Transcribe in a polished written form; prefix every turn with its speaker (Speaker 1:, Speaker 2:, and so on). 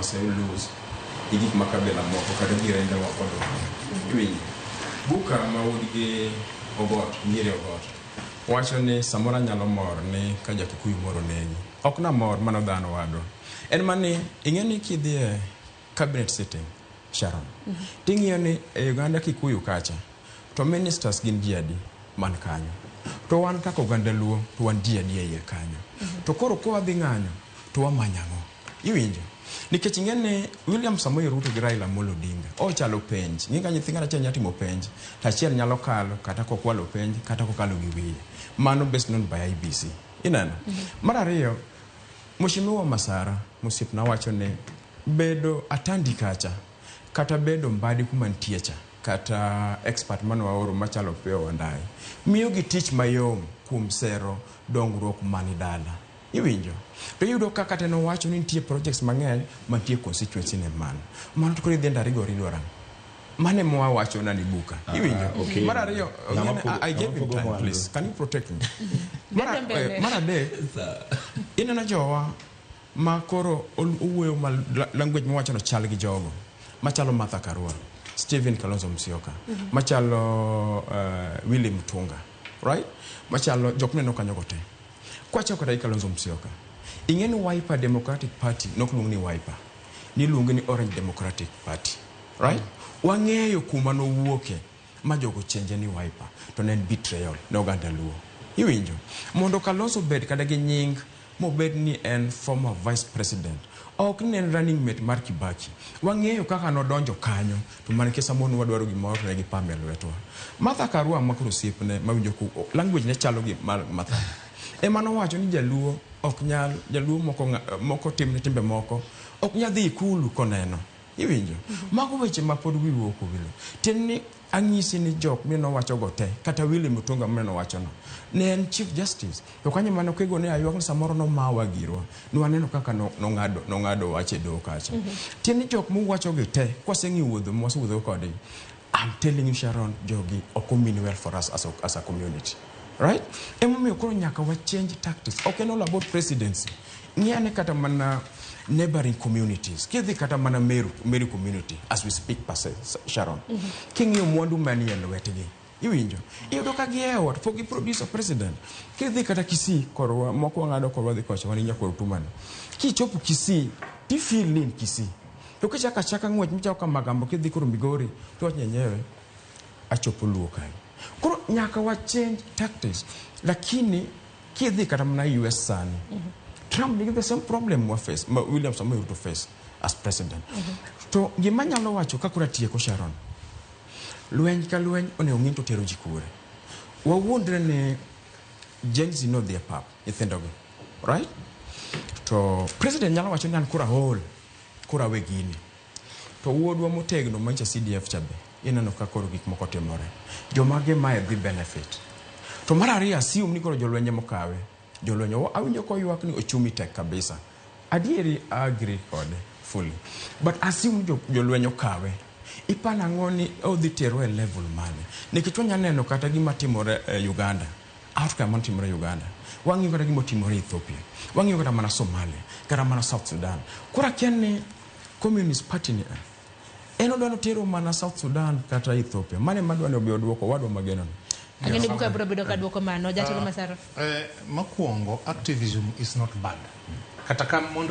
Speaker 1: ose lose igik makabila moko kata jirende moko do buka maudgi ogot nyiri ogot wacho ni samora nyalo mor ni ka jakikuyu moro negi ok na mor mano dhano wado en mani ing'eni kidhie cabinet sitting Sharon ting'iyo ni e Uganda Kikuyu kacha to ministers gin ji adi man kanyo to wan kaka Uganda Luo to wan ji adi e kanyo to koro ko wadhi ng'anyo to wamanyango iwinjo nikech ing'eni William Samoei Ruto gi Raila Amolo Odinga o chalo penj ng'inga nyithinga achiel nyatimo penj achiel nyalo kalo kata kokwalo penj kata kokalo gi wiye mano based on by IBC ineno mar ariyo Mheshimiwa Masara Musipna wacho ne bedo atandi kacha kata bedo mbadi kuma ntiecha kata expert mano waoro machalo peo Wandai miyo gi tich mayom kuom sero dongruok mani dala iwinjo to yudo kaka teno wacho ni nitie projects mang'eny mantie constituency ne mano to koro idhi ndarigo ridwara mane mwa wacho na ni buka iwinjo mar ariyo I gave him time please can you protect me mar adek inena jowa ma koro owuoyo language mwacho no chal gi jogo machalo Martha Karua Stephen Kalonzo Musyoka machalo Willy Mutunga right machalo jok mane nokanyo te kwacho kata Kalonzo Musyoka ing'eni Wiper Democratic Party nokluong ni Wiper ni luongo ni Orange Democratic Party right wang'eyo kuma no wuoke ma jogo chenje ni Wiper to nen betrayal ne Uganda Luo iwinjo mondo Kalonzo bed kada gi nying mobed ni en former vice president ok ni en running mate mar Kibaki wang'eyo kaka no donjo kanyo to man kesa mon wadwaro gimoro ne gi Pamela Wetwa Martha Karua makro siepne mawinjo ku language ne chalo gi Martha emano wacho ni jaluo ok nyal jaluo moko timne timbe moko ok nyal dhi ikulu koneno iwinjo mago weche ma pod wiwo ko wilo tenni anyisi ni jok mino wacho gote kata Willy Mutunga mino wacho no ne en chief justice to kanyo mano kego ne ayuak ni samoro no mawa girwa ni waneno kaka no ngado wache do kacha tenni jok mu wacho gote kwasengi wuodho mwasuodho kode I'm telling you Sharon jogi oko mean well for us as a community right emomiyo koro nyaka wa change tactics okay no about presidency ng'ane kata mana neighboring communities kidhi kata mana Meru community as we speak Sharon king'iyo mwandu mani e lwetgi iwinjo iyudo ka giewo to gi producer president kidhi kata Kisii korwa moko wang'ado korwa dhi kocha wani nyakoro tumano kichopo Kisii ti feel ni Kisii to kichaka ng'wech michaka Magambo kidhi koro Migori to nyenyewe achopo Luo kai koro nyaka wa change tactics lakini kidhi kata mana US sani Trump nigi the same problem we face William Samoei Ruto face as president to gima nyalo wacho kakura tieko Sharon lweny ka lweny one ong'in to tero jikure wawuondre ne Gen Z no their pap ithendogo right to president nyalo wacho ni an kura wegini to wuodwa motegno mancha CDF chabe ineno ka koro gik moko timore jomage mae dhi benefit to mar ariyo assume ni koro jolwenye mokawe jolonyo awinjo ko ywak ni ochumi tek kabisa adieri agree kode fully but assume jolwenyo kawe ipana ng'oni odhi tero e level mane nikitwanya neno kata gima timore Uganda outcome timore Uganda wang'io kata gima timore Ethiopia wang'io kata mana Somalia kata mana South Sudan kora kiani communist party ni eno dwano tero mana South Sudan kata Ethiopia mane madwano obi odwoko wadwa mageno
Speaker 2: Angeni buka bro bedo ka dwoko mano jatelo Masara
Speaker 3: makuongo activism is not bad kata kam